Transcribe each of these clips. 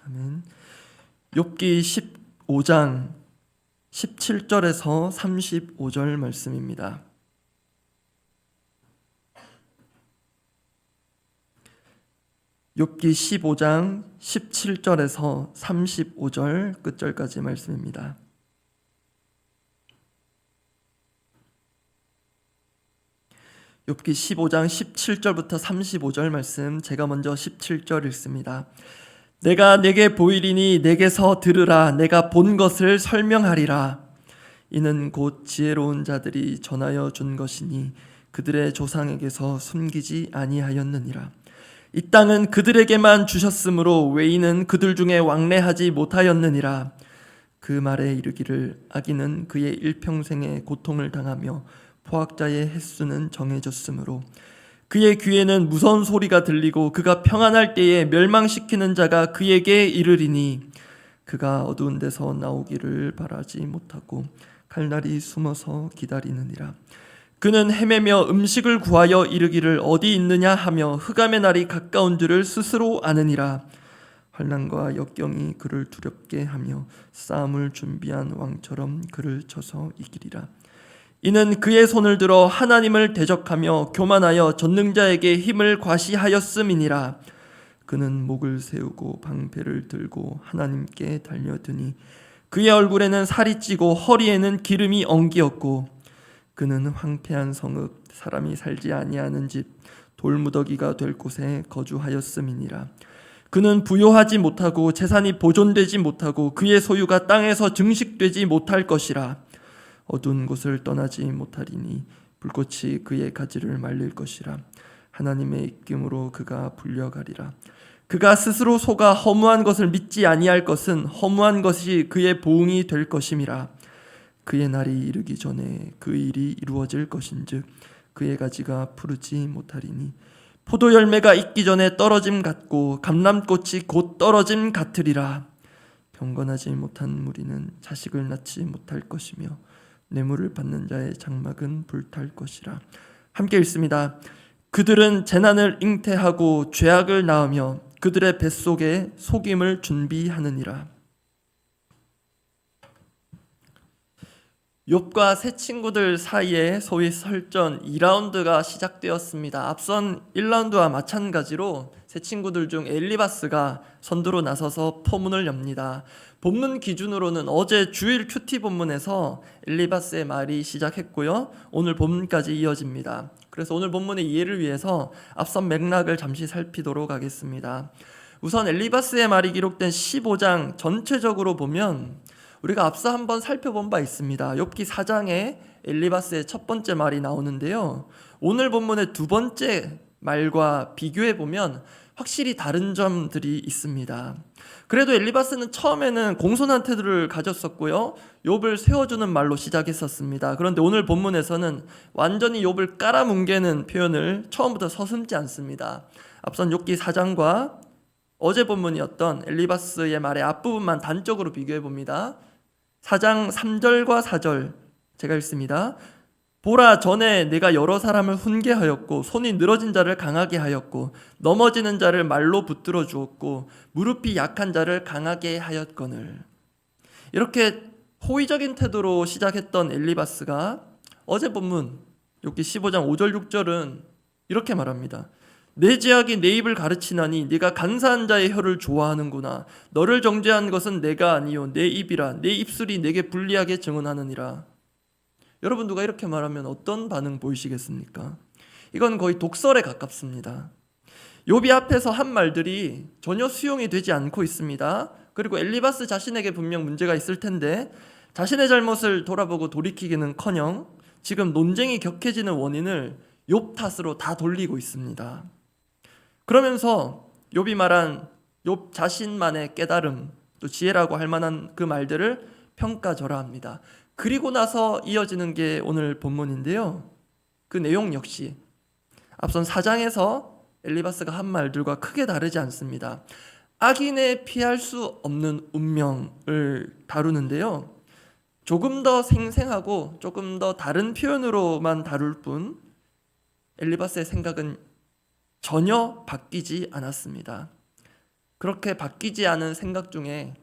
아멘. 욥기 15장 17절에서 35절 말씀입니다. 욥기 15장 17절에서 35절 끝절까지 말씀입니다. 욥기 15장 17절부터 35절 말씀, 제가 먼저 17절 읽습니다. 내가 내게 보이리니 내게서 들으라. 내가 본 것을 설명하리라. 이는 곧 지혜로운 자들이 전하여 준 것이니 그들의 조상에게서 숨기지 아니하였느니라. 이 땅은 그들에게만 주셨으므로 외인은 그들 중에 왕래하지 못하였느니라. 그 말에 이르기를 악인은 그의 일평생의 고통을 당하며 포악자의 횟수는 정해졌으므로 그의 귀에는 무서운 소리가 들리고 그가 평안할 때에 멸망시키는 자가 그에게 이르리니 그가 어두운 데서 나오기를 바라지 못하고 칼날이 숨어서 기다리느니라. 그는 헤매며 음식을 구하여 이르기를 어디 있느냐 하며 흑암의 날이 가까운 줄을 스스로 아느니라. 환난과 역경이 그를 두렵게 하며 싸움을 준비한 왕처럼 그를 쳐서 이기리라. 이는 그의 손을 들어 하나님을 대적하며 교만하여 전능자에게 힘을 과시하였음이니라. 그는 목을 세우고 방패를 들고 하나님께 달려드니 그의 얼굴에는 살이 찌고 허리에는 기름이 엉기었고 그는 황폐한 성읍 사람이 살지 아니하는 집 돌무더기가 될 곳에 거주하였음이니라. 그는 부요하지 못하고 재산이 보존되지 못하고 그의 소유가 땅에서 증식되지 못할 것이라. 어두운 곳을 떠나지 못하리니 불꽃이 그의 가지를 말릴 것이라. 하나님의 입김으로 그가 불려가리라. 그가 스스로 속아 허무한 것을 믿지 아니할 것은 허무한 것이 그의 보응이 될 것임이라. 그의 날이 이르기 전에 그 일이 이루어질 것인즉 그의 가지가 푸르지 못하리니 포도 열매가 익기 전에 떨어짐 같고 감람꽃이 곧 떨어짐 같으리라. 경건하지 못한 무리는 자식을 낳지 못할 것이며 뇌물을 받는 자의 장막은 불탈 것이라. 함께 읽습니다. 그들은 재난을 잉태하고 죄악을 낳으며 그들의 뱃속에 속임을 준비하느니라. 욥과 새 친구들 사이에 소위 설전 2라운드가 시작되었습니다. 앞선 1라운드와 마찬가지로 새 친구들 중 엘리바스가 선두로 나서서 포문을 엽니다. 본문 기준으로는 어제 주일 큐티 본문에서 엘리바스의 말이 시작했고요. 오늘 본문까지 이어집니다. 그래서 오늘 본문의 이해를 위해서 앞선 맥락을 잠시 살피도록 하겠습니다. 우선 엘리바스의 말이 기록된 15장 전체적으로 보면 우리가 앞서 한번 살펴본 바 있습니다. 욥기 4장에 엘리바스의 첫 번째 말이 나오는데요. 오늘 본문의 두 번째 말과 비교해 보면 확실히 다른 점들이 있습니다. 그래도 엘리바스는 처음에는 공손한 태도를 가졌었고요. 욥을 세워주는 말로 시작했었습니다. 그런데 오늘 본문에서는 완전히 욥을 깔아뭉개는 표현을 처음부터 서슴지 않습니다. 앞선 욥기 4장과 어제 본문이었던 엘리바스의 말의 앞부분만 단적으로 비교해 봅니다. 4장 3절과 4절 제가 읽습니다. 보라, 전에 내가 여러 사람을 훈계하였고 손이 늘어진 자를 강하게 하였고 넘어지는 자를 말로 붙들어 주었고 무릎이 약한 자를 강하게 하였거늘. 이렇게 호의적인 태도로 시작했던 엘리바스가 어제 본문 욥기 15장 5절 6절은 이렇게 말합니다. 내 제약이 내 입을 가르치나니 네가 간사한 자의 혀를 좋아하는구나. 너를 정죄한 것은 내가 아니요 내 입이라. 내 입술이 내게 불리하게 증언하느니라. 여러분, 누가 이렇게 말하면 어떤 반응 보이시겠습니까? 이건 거의 독설에 가깝습니다. 욥이 앞에서 한 말들이 전혀 수용이 되지 않고 있습니다. 그리고 엘리바스 자신에게 분명 문제가 있을 텐데 자신의 잘못을 돌아보고 돌이키기는커녕 지금 논쟁이 격해지는 원인을 욥 탓으로 다 돌리고 있습니다. 그러면서 욥이 말한 욥 자신만의 깨달음, 또 지혜라고 할 만한 그 말들을 평가절하합니다. 그리고 나서 이어지는 게 오늘 본문인데요. 그 내용 역시 앞선 4장에서 엘리바스가 한 말들과 크게 다르지 않습니다. 악인의 피할 수 없는 운명을 다루는데요. 조금 더 생생하고 조금 더 다른 표현으로만 다룰 뿐 엘리바스의 생각은 전혀 바뀌지 않았습니다. 그렇게 바뀌지 않은 생각 중에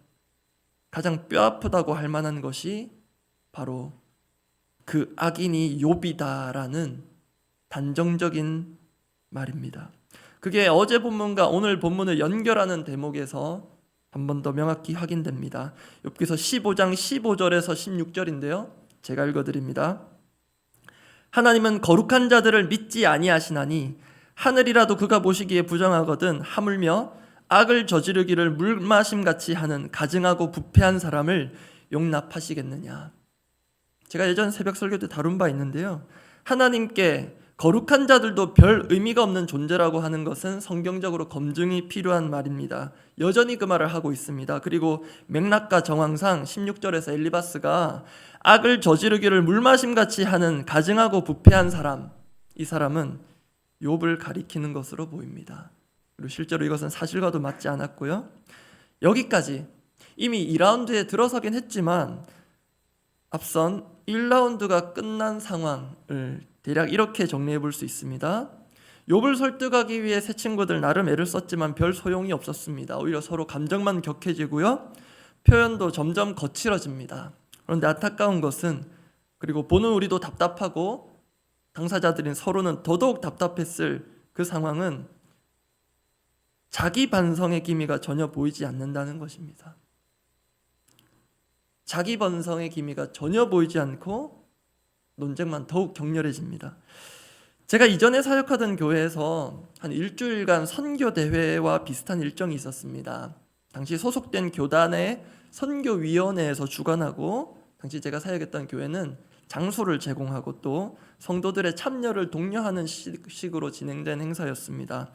가장 뼈아프다고 할 만한 것이 바로 그 악인이 욥이다라는 단정적인 말입니다. 그게 어제 본문과 오늘 본문을 연결하는 대목에서 한 번 더 명확히 확인됩니다. 욥기서 15장 15절에서 16절인데요. 제가 읽어드립니다. 하나님은 거룩한 자들을 믿지 아니하시나니 하늘이라도 그가 보시기에 부정하거든 하물며 악을 저지르기를 물마심같이 하는 가증하고 부패한 사람을 용납하시겠느냐. 제가 예전 새벽 설교 때 다룬 바 있는데요. 하나님께 거룩한 자들도 별 의미가 없는 존재라고 하는 것은 성경적으로 검증이 필요한 말입니다. 여전히 그 말을 하고 있습니다. 그리고 맥락과 정황상 16절에서 엘리바스가 악을 저지르기를 물마심같이 하는 가증하고 부패한 사람, 이 사람은 욥을 가리키는 것으로 보입니다. 그리고 실제로 이것은 사실과도 맞지 않았고요. 여기까지 이미 2라운드에 들어서긴 했지만 앞선 1라운드가 끝난 상황을 대략 이렇게 정리해 볼 수 있습니다. 욥을 설득하기 위해 새 친구들 나름 애를 썼지만 별 소용이 없었습니다. 오히려 서로 감정만 격해지고요. 표현도 점점 거칠어집니다. 그런데 안타까운 것은, 그리고 보는 우리도 답답하고 당사자들인 서로는 더더욱 답답했을 그 상황은 자기 반성의 기미가 전혀 보이지 않는다는 것입니다. 자기 반성의 기미가 전혀 보이지 않고 논쟁만 더욱 격렬해집니다. 제가 이전에 사역하던 교회에서 한 일주일간 선교 대회와 비슷한 일정이 있었습니다. 당시 소속된 교단의 선교위원회에서 주관하고, 당시 제가 사역했던 교회는 장소를 제공하고 또 성도들의 참여를 독려하는 식으로 진행된 행사였습니다.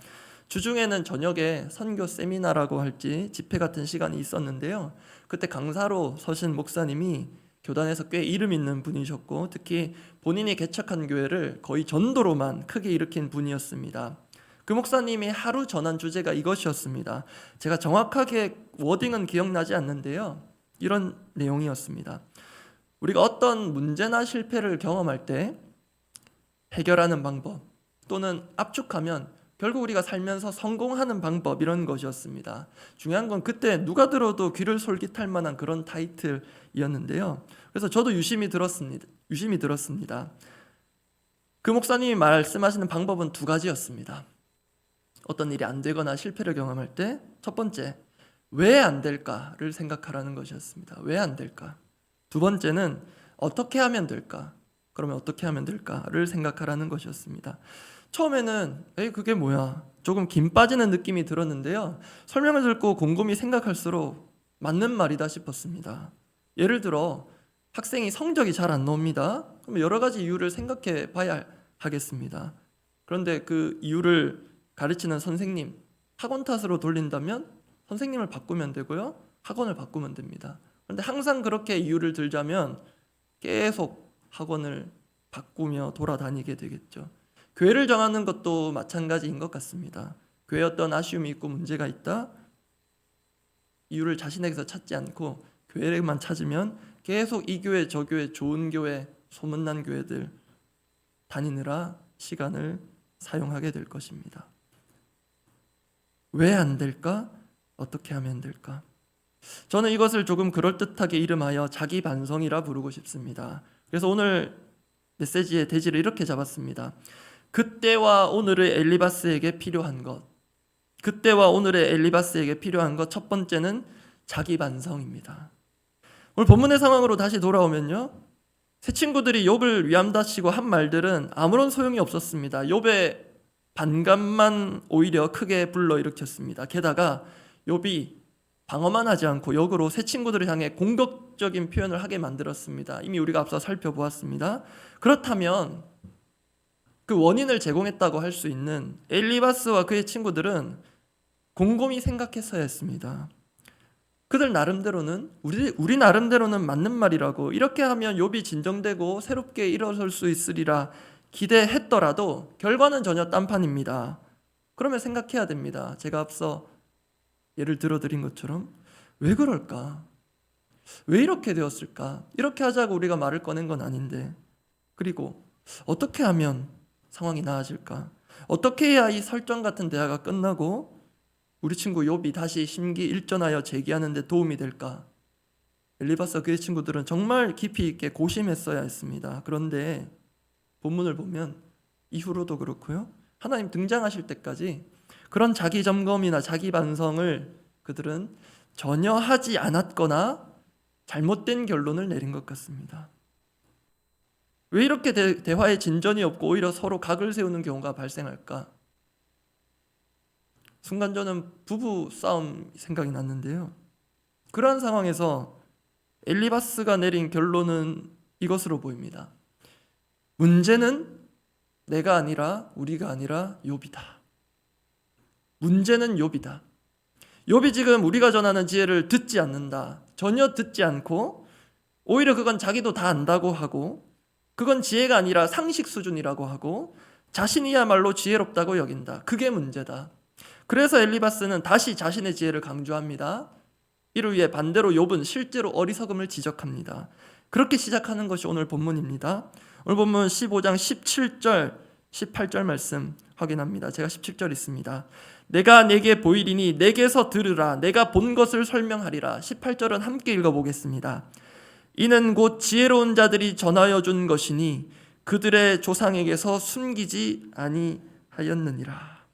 주중에는 저녁에 선교 세미나라고 할지 집회 같은 시간이 있었는데요. 그때 강사로 서신 목사님이 교단에서 꽤 이름 있는 분이셨고, 특히 본인이 개척한 교회를 거의 전도로만 크게 일으킨 분이었습니다. 그 목사님이 하루 전한 주제가 이것이었습니다. 제가 정확하게 워딩은 기억나지 않는데요. 이런 내용이었습니다. 우리가 어떤 문제나 실패를 경험할 때 해결하는 방법, 또는 압축하면 결국 우리가 살면서 성공하는 방법, 이런 것이었습니다. 중요한 건 그때 누가 들어도 귀를 솔깃할 만한 그런 타이틀이었는데요. 그래서 저도 유심히 들었습니다. 그 목사님이 말씀하시는 방법은 두 가지였습니다. 어떤 일이 안 되거나 실패를 경험할 때 첫 번째, 왜 안 될까를 생각하라는 것이었습니다. 왜 안 될까? 두 번째는 어떻게 하면 될까? 그러면 어떻게 하면 될까를 생각하라는 것이었습니다. 처음에는 그게 뭐야? 조금 김 빠지는 느낌이 들었는데요. 설명을 듣고 곰곰이 생각할수록 맞는 말이다 싶었습니다. 예를 들어 학생이 성적이 잘 안 나옵니다. 그럼 여러 가지 이유를 생각해 봐야 하겠습니다. 그런데 그 이유를 가르치는 선생님, 학원 탓으로 돌린다면 선생님을 바꾸면 되고요. 학원을 바꾸면 됩니다. 그런데 항상 그렇게 이유를 들자면 계속 학원을 바꾸며 돌아다니게 되겠죠. 교회를 정하는 것도 마찬가지인 것 같습니다. 교회에 어떤 아쉬움이 있고 문제가 있다, 이유를 자신에게서 찾지 않고 교회만 찾으면 계속 이 교회 저 교회 좋은 교회 소문난 교회들 다니느라 시간을 사용하게 될 것입니다. 왜 안 될까? 어떻게 하면 될까? 저는 이것을 조금 그럴듯하게 이름하여 자기 반성이라 부르고 싶습니다. 그래서 오늘 메시지의 대지를 이렇게 잡았습니다. 그때와 오늘의 엘리바스에게 필요한 것, 그때와 오늘의 엘리바스에게 필요한 것, 첫 번째는 자기 반성입니다. 오늘 본문의 상황으로 다시 돌아오면요, 새 친구들이 욥을 위암다시고 한 말들은 아무런 소용이 없었습니다. 욥의 반감만 오히려 크게 불러일으켰습니다. 게다가 욥이 방어만 하지 않고 역으로 새 친구들을 향해 공격적인 표현을 하게 만들었습니다. 이미 우리가 앞서 살펴보았습니다. 그렇다면 그 원인을 제공했다고 할 수 있는 엘리바스와 그의 친구들은 곰곰이 생각했어야 했습니다. 그들 나름대로는 우리 나름대로는 맞는 말이라고, 이렇게 하면 욥이 진정되고 새롭게 일어설 수 있으리라 기대했더라도 결과는 전혀 딴판입니다. 그러면 생각해야 됩니다. 제가 앞서 예를 들어드린 것처럼 왜 그럴까? 왜 이렇게 되었을까? 이렇게 하자고 우리가 말을 꺼낸 건 아닌데, 그리고 어떻게 하면 상황이 나아질까? 어떻게 해야 이 설정 같은 대화가 끝나고 우리 친구 욥이 다시 심기일전하여 제기하는 데 도움이 될까? 엘리바스와 그의 친구들은 정말 깊이 있게 고심했어야 했습니다. 그런데 본문을 보면 이후로도 그렇고요, 하나님 등장하실 때까지 그런 자기 점검이나 자기 반성을 그들은 전혀 하지 않았거나 잘못된 결론을 내린 것 같습니다. 왜 이렇게 대화에 진전이 없고 오히려 서로 각을 세우는 경우가 발생할까? 순간 저는 부부 싸움 생각이 났는데요, 그러한 상황에서 엘리바스가 내린 결론은 이것으로 보입니다. 문제는 내가 아니라, 우리가 아니라 욥이다. 문제는 욥이다. 욥이 지금 우리가 전하는 지혜를 듣지 않는다. 전혀 듣지 않고 오히려 그건 자기도 다 안다고 하고, 그건 지혜가 아니라 상식 수준이라고 하고, 자신이야말로 지혜롭다고 여긴다. 그게 문제다. 그래서 엘리바스는 다시 자신의 지혜를 강조합니다. 이를 위해 반대로 욥은 실제로 어리석음을 지적합니다. 그렇게 시작하는 것이 오늘 본문입니다. 오늘 본문 15장 17절 18절 말씀 확인합니다. 제가 17절 있습니다. 내가 내게 보이리니 내게서 들으라. 내가 본 것을 설명하리라. 18절은 함께 읽어보겠습니다. 이는 곧 지혜로운 자들이 전하여 준 것이니 그들의 조상에게서 숨기지 아니하였느니라.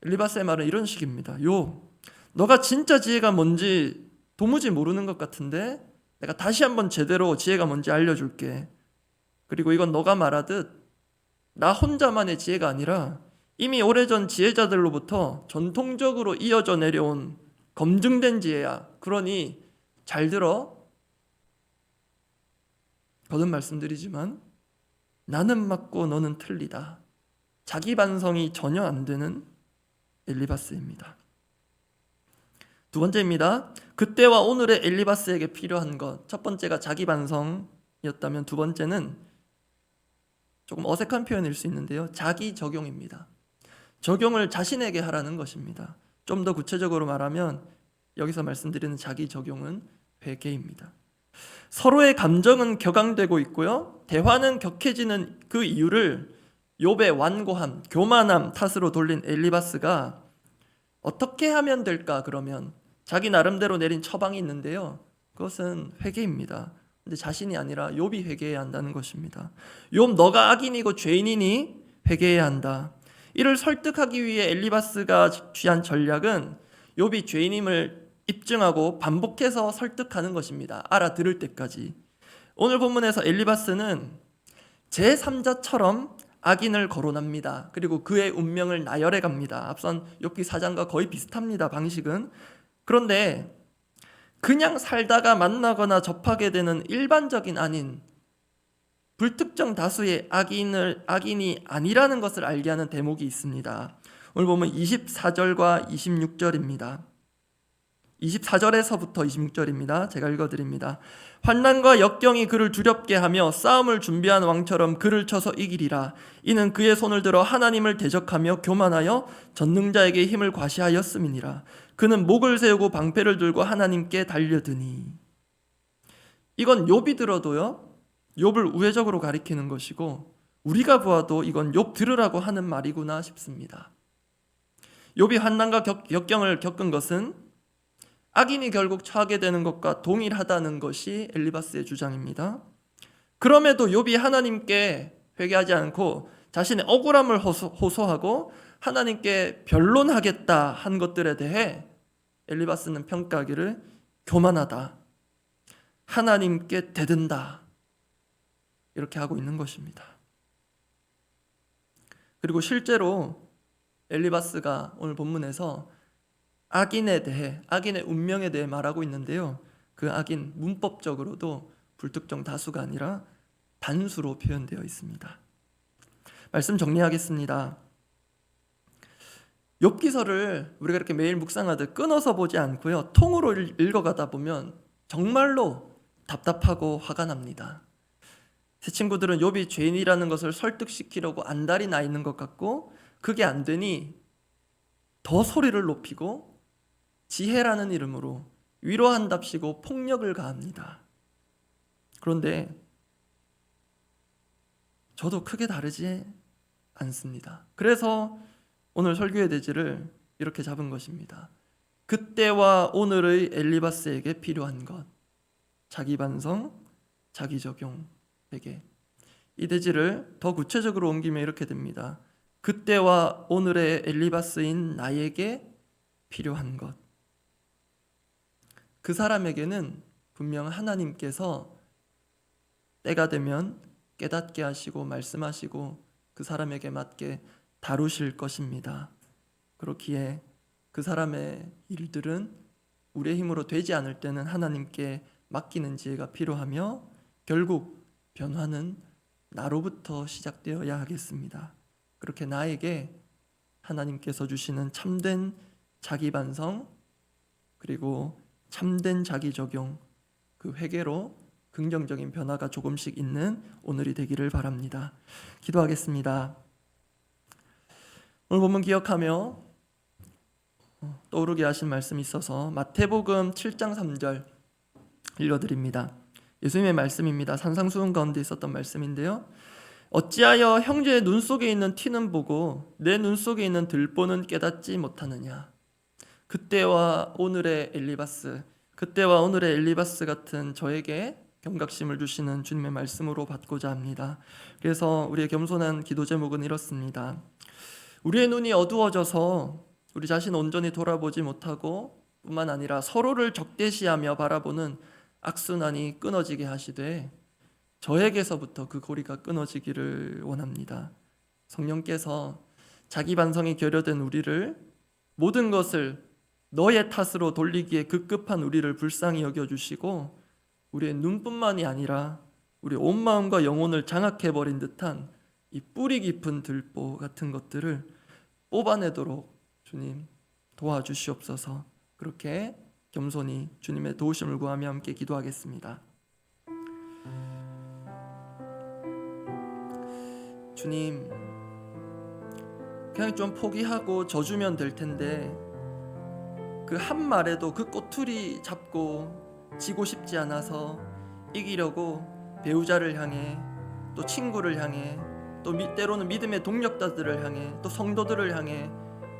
엘리바스의 말은 이런 식입니다. 너가 진짜 지혜가 뭔지 도무지 모르는 것 같은데 내가 다시 한번 제대로 지혜가 뭔지 알려줄게. 그리고 이건 너가 말하듯 나 혼자만의 지혜가 아니라 이미 오래전 지혜자들로부터 전통적으로 이어져 내려온 검증된 지혜야. 그러니 잘 들어. 거듭 말씀드리지만 나는 맞고 너는 틀리다. 자기 반성이 전혀 안 되는 엘리바스입니다. 두 번째입니다. 그때와 오늘의 엘리바스에게 필요한 것. 첫 번째가 자기 반성이었다면 두 번째는 조금 어색한 표현일 수 있는데요, 자기 적용입니다. 적용을 자신에게 하라는 것입니다. 좀 더 구체적으로 말하면 여기서 말씀드리는 자기 적용은 회개입니다. 서로의 감정은 격앙되고 있고요, 대화는 격해지는 그 이유를 욥의 완고함, 교만함 탓으로 돌린 엘리바스가 어떻게 하면 될까? 그러면 자기 나름대로 내린 처방이 있는데요, 그것은 회개입니다. 근데 자신이 아니라 욥이 회개해야 한다는 것입니다. 욥, 너가 악인이고 죄인이니 회개해야 한다. 이를 설득하기 위해 엘리바스가 취한 전략은 욥이 죄인임을 입증하고 반복해서 설득하는 것입니다. 알아들을 때까지. 오늘 본문에서 엘리바스는 제3자처럼 악인을 거론합니다. 그리고 그의 운명을 나열해 갑니다. 앞선 욥기 4장과 거의 비슷합니다, 방식은. 그런데 그냥 살다가 만나거나 접하게 되는 일반적인 아닌, 불특정 다수의 악인이 아니라는 것을 알게 하는 대목이 있습니다. 오늘 보면 24절과 26절입니다. 24절에서부터 26절입니다. 제가 읽어드립니다. 환난과 역경이 그를 두렵게 하며 싸움을 준비한 왕처럼 그를 쳐서 이기리라. 이는 그의 손을 들어 하나님을 대적하며 교만하여 전능자에게 힘을 과시하였음이니라. 그는 목을 세우고 방패를 들고 하나님께 달려드니. 이건 욥이 들어도요, 욥을 우회적으로 가리키는 것이고 우리가 보아도 이건 욥 들으라고 하는 말이구나 싶습니다. 욥이 환난과 역경을 겪은 것은 악인이 결국 처하게 되는 것과 동일하다는 것이 엘리바스의 주장입니다. 그럼에도 욥이 하나님께 회개하지 않고 자신의 억울함을 호소하고 하나님께 변론하겠다 한 것들에 대해 엘리바스는 평가하기를 교만하다, 하나님께 대든다, 이렇게 하고 있는 것입니다. 그리고 실제로 엘리바스가 오늘 본문에서 악인에 대해, 악인의 운명에 대해 말하고 있는데요, 그 악인 문법적으로도 불특정 다수가 아니라 단수로 표현되어 있습니다. 말씀 정리하겠습니다. 욥기서를 우리가 이렇게 매일 묵상하듯 끊어서 보지 않고요, 통으로 읽어가다 보면 정말로 답답하고 화가 납니다. 새 친구들은 욥이 죄인이라는 것을 설득시키려고 안달이 나 있는 것 같고, 그게 안 되니 더 소리를 높이고 지혜라는 이름으로 위로한답시고 폭력을 가합니다. 그런데 저도 크게 다르지 않습니다. 그래서 오늘 설교의 대지를 이렇게 잡은 것입니다. 그때와 오늘의 엘리바스에게 필요한 것, 자기 반성, 자기 적용 회개. 이 대지를 더 구체적으로 옮기면 이렇게 됩니다. 그때와 오늘의 엘리바스인 나에게 필요한 것. 그 사람에게는 분명 하나님께서 때가 되면 깨닫게 하시고 말씀하시고 그 사람에게 맞게 다루실 것입니다. 그렇기에 그 사람의 일들은 우리의 힘으로 되지 않을 때는 하나님께 맡기는 지혜가 필요하며 결국 변화는 나로부터 시작되어야 하겠습니다. 그렇게 나에게 하나님께서 주시는 참된 자기 반성 그리고 참된 자기 적용, 그 회개로 긍정적인 변화가 조금씩 있는 오늘이 되기를 바랍니다. 기도하겠습니다. 오늘 본문 기억하며 떠오르게 하신 말씀이 있어서 마태복음 7장 3절 읽어드립니다. 예수님의 말씀입니다. 산상수훈 가운데 있었던 말씀인데요. 어찌하여 형제의 눈 속에 있는 티는 보고 내 눈 속에 있는 들보는 깨닫지 못하느냐. 그때와 오늘의 엘리바스 같은 저에게 경각심을 주시는 주님의 말씀으로 받고자 합니다. 그래서 우리의 겸손한 기도 제목은 이렇습니다. 우리의 눈이 어두워져서 우리 자신 온전히 돌아보지 못하고 뿐만 아니라 서로를 적대시하며 바라보는 악순환이 끊어지게 하시되 저에게서부터 그 고리가 끊어지기를 원합니다. 성령께서 자기 반성이 결여된 우리를 모든 것을 너의 탓으로 돌리기에 급급한 우리를 불쌍히 여겨주시고 우리의 눈뿐만이 아니라 우리 온 마음과 영혼을 장악해버린 듯한 이 뿌리 깊은 들보 같은 것들을 뽑아내도록 주님 도와주시옵소서. 그렇게 겸손히 주님의 도우심을 구하며 함께 기도하겠습니다. 주님, 그냥 좀 포기하고 져주면 될 텐데 그 한 말에도 그 꼬투리 잡고 지고 싶지 않아서 이기려고 배우자를 향해 또 친구를 향해 또 때로는 믿음의 동력자들을 향해 또 성도들을 향해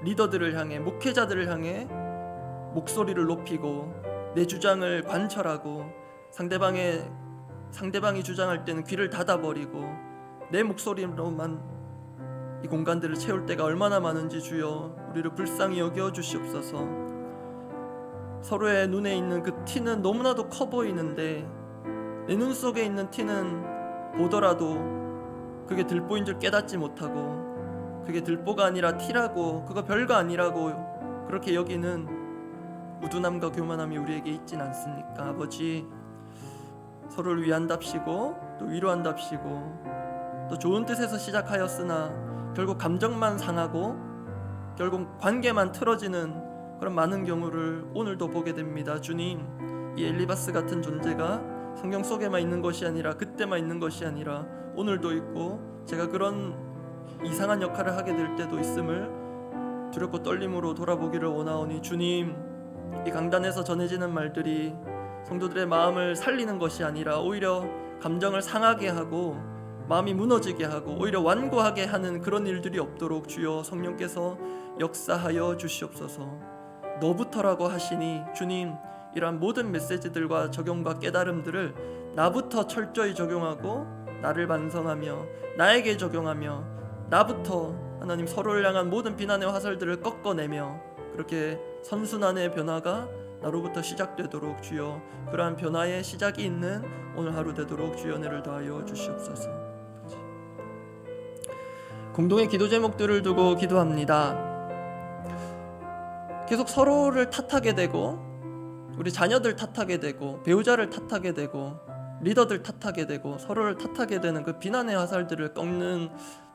리더들을 향해 목회자들을 향해 목소리를 높이고 내 주장을 관철하고 상대방이 주장할 때는 귀를 닫아버리고 내 목소리로만 이 공간들을 채울 때가 얼마나 많은지 주여 우리를 불쌍히 여겨 주시옵소서. 서로의 눈에 있는 그 티는 너무나도 커 보이는데 내 눈 속에 있는 티는 보더라도 그게 들보인 줄 깨닫지 못하고 그게 들보가 아니라 티라고 그거 별거 아니라고 그렇게 여기는 우둔함과 교만함이 우리에게 있진 않습니까? 아버지, 서로를 위한답시고 또 위로한답시고 또 좋은 뜻에서 시작하였으나 결국 감정만 상하고 결국 관계만 틀어지는 그런 많은 경우를 오늘도 보게 됩니다. 주님, 이 엘리바스 같은 존재가 성경 속에만 있는 것이 아니라 그때만 있는 것이 아니라 오늘도 있고 제가 그런 이상한 역할을 하게 될 때도 있음을 두렵고 떨림으로 돌아보기를 원하오니 주님, 이 강단에서 전해지는 말들이 성도들의 마음을 살리는 것이 아니라 오히려 감정을 상하게 하고 마음이 무너지게 하고 오히려 완고하게 하는 그런 일들이 없도록 주여 성령께서 역사하여 주시옵소서. 너부터라고 하시니 주님, 이러한 모든 메시지들과 적용과 깨달음들을 나부터 철저히 적용하고 나를 반성하며 나에게 적용하며 나부터 하나님 서로를 향한 모든 비난의 화살들을 꺾어내며 그렇게 선순환의 변화가 나로부터 시작되도록 주여 그러한 변화의 시작이 있는 오늘 하루 되도록 주여 은혜를 더하여 주시옵소서. 공동의 기도 제목들을 두고 기도합니다. 계속 서로를 탓하게 되고 우리 자녀들 탓하게 되고 배우자를 탓하게 되고 리더들 탓하게 되고 서로를 탓하게 되는 그 비난의 화살들을 꺾는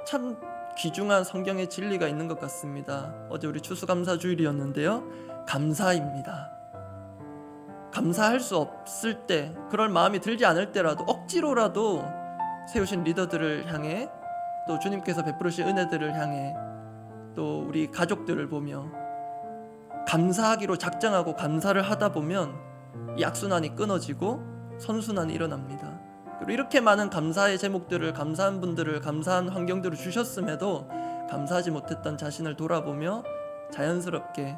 참 귀중한 성경의 진리가 있는 것 같습니다. 어제 우리 추수감사주일이었는데요. 감사입니다. 감사할 수 없을 때, 그럴 마음이 들지 않을 때라도 억지로라도 세우신 리더들을 향해 또 주님께서 베푸르신 은혜들을 향해 또 우리 가족들을 보며 감사하기로 작정하고 감사를 하다 보면 이 악순환이 끊어지고 선순환이 일어납니다. 그리고 이렇게 많은 감사의 제목들을 감사한 분들을 감사한 환경들을 주셨음에도 감사하지 못했던 자신을 돌아보며 자연스럽게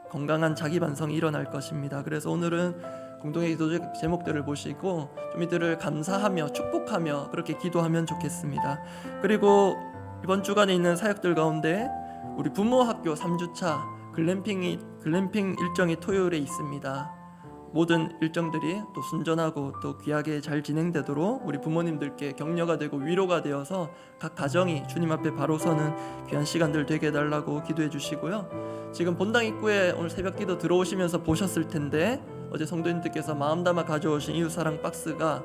건강한 자기 반성이 일어날 것입니다. 그래서 오늘은 공동의 기도 제목들을 보시고 좀 이들을 감사하며 축복하며 그렇게 기도하면 좋겠습니다. 그리고 이번 주간에 있는 사역들 가운데 우리 부모 학교 3주차 글램핑 일정이 토요일에 있습니다. 모든 일정들이 또 순전하고 또 귀하게 잘 진행되도록 우리 부모님들께 격려가 되고 위로가 되어서 각 가정이 주님 앞에 바로 서는 귀한 시간들 되게 해달라고 기도해 주시고요. 지금 본당 입구에 오늘 새벽기도 들어오시면서 보셨을 텐데 어제 성도님들께서 마음 담아 가져오신 이웃사랑 박스가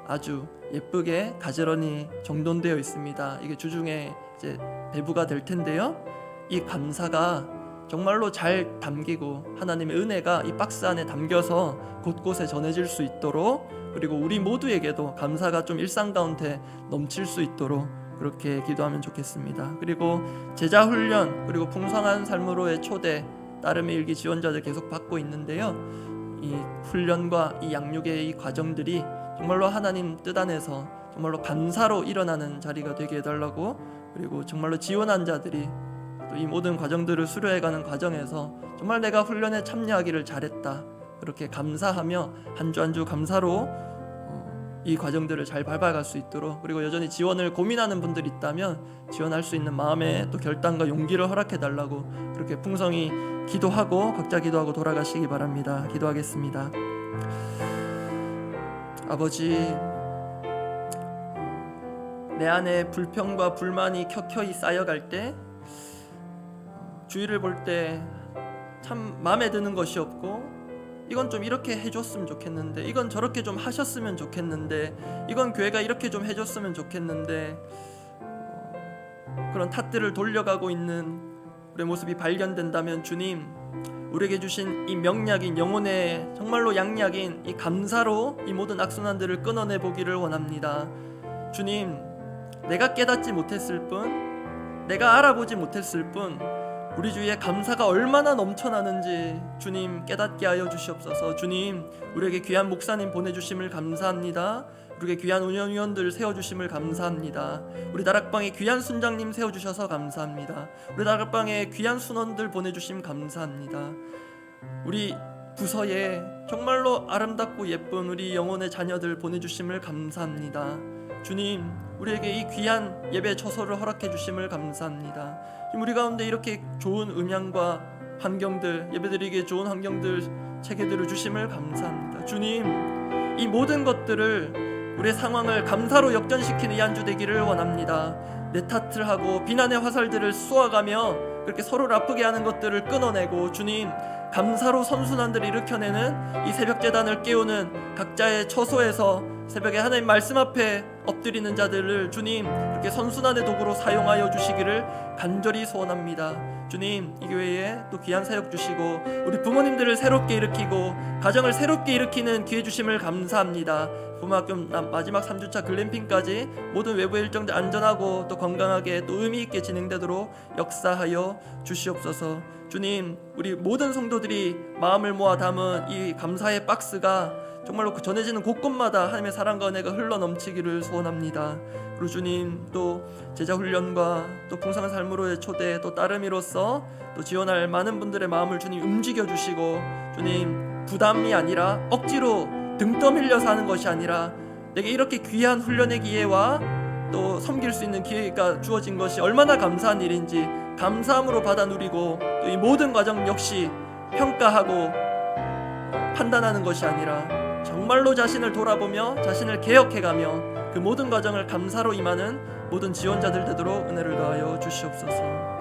아주 예쁘게 가지런히 정돈되어 있습니다. 이게 주중에 이제 배부가 될 텐데요. 이 감사가 정말로 잘 담기고 하나님의 은혜가 이 박스 안에 담겨서 곳곳에 전해질 수 있도록, 그리고 우리 모두에게도 감사가 좀 일상 가운데 넘칠 수 있도록 그렇게 기도하면 좋겠습니다. 그리고 제자 훈련, 그리고 풍성한 삶으로의 초대, 따름의 일기 지원자들 계속 받고 있는데요. 이 훈련과 이 양육의 이 과정들이 정말로 하나님 뜻 안에서 정말로 감사로 일어나는 자리가 되게 해달라고, 그리고 정말로 지원한 자들이 또 이 모든 과정들을 수료해가는 과정에서 정말 내가 훈련에 참여하기를 잘했다, 그렇게 감사하며 한 주 한 주 감사로 이 과정들을 잘 밟아갈 수 있도록, 그리고 여전히 지원을 고민하는 분들이 있다면 지원할 수 있는 마음의 또 결단과 용기를 허락해달라고 그렇게 풍성히 기도하고 각자 기도하고 돌아가시기 바랍니다. 기도하겠습니다. 아버지, 내 안에 불평과 불만이 켜켜이 쌓여갈 때 주위를 볼 때 참 마음에 드는 것이 없고, 이건 좀 이렇게 해줬으면 좋겠는데, 이건 저렇게 좀 하셨으면 좋겠는데, 이건 교회가 이렇게 좀 해줬으면 좋겠는데, 그런 탓들을 돌려가고 있는 우리의 모습이 발견된다면 주님, 우리에게 주신 이 명약인 영혼의 정말로 양약인 이 감사로 이 모든 악순환들을 끊어내 보기를 원합니다. 주님, 내가 깨닫지 못했을 뿐, 내가 알아보지 못했을 뿐, 우리 주위에 감사가 얼마나 넘쳐나는지 주님 깨닫게 하여 주시옵소서. 주님, 우리에게 귀한 목사님 보내주심을 감사합니다. 우리에게 귀한 운영위원들 세워주심을 감사합니다. 우리 다락방에 귀한 순장님 세워주셔서 감사합니다. 우리 다락방에 귀한 순원들 보내주심 감사합니다. 우리 부서에 정말로 아름답고 예쁜 우리 영혼의 자녀들 보내주심을 감사합니다. 주님, 우리에게 이 귀한 예배 처소를 허락해 주심을 감사합니다. 우리 가운데 이렇게 좋은 음향과 환경들, 예배드리기에 좋은 환경들, 체계들을 주심을 감사합니다. 주님, 이 모든 것들을, 우리의 상황을 감사로 역전시키는 이 한 주 되기를 원합니다. 내 탓을 하고 비난의 화살들을 쏘아가며 그렇게 서로를 아프게 하는 것들을 끊어내고, 주님, 감사로 선순환들을 일으켜내는 이 새벽 제단을 깨우는 각자의 처소에서 새벽에 하나님 말씀 앞에 엎드리는 자들을 주님 그렇게 선순환의 도구로 사용하여 주시기를 간절히 소원합니다. 주님, 이 교회에 또 귀한 사역 주시고 우리 부모님들을 새롭게 일으키고 가정을 새롭게 일으키는 기회 주심을 감사합니다. 부모학교 마지막 3주차 글램핑까지 모든 외부 일정들 안전하고 또 건강하게 또 의미있게 진행되도록 역사하여 주시옵소서. 주님, 우리 모든 성도들이 마음을 모아 담은 이 감사의 박스가 정말로 전해지는 곳곳마다 하나님의 사랑과 은혜가 흘러넘치기를 소원합니다. 그리고 주님, 또 제자 훈련과 또 풍성한 삶으로의 초대, 또 따름이로서 또 지원할 많은 분들의 마음을 주님 움직여 주시고, 주님, 부담이 아니라 억지로 등 떠밀려서 하는 것이 아니라 내게 이렇게 귀한 훈련의 기회와 또 섬길 수 있는 기회가 주어진 것이 얼마나 감사한 일인지 감사함으로 받아 누리고, 또 이 모든 과정 역시 평가하고 판단하는 것이 아니라 정말로 자신을 돌아보며 자신을 개혁해가며 그 모든 과정을 감사로 임하는 모든 지원자들 되도록 은혜를 더하여 주시옵소서.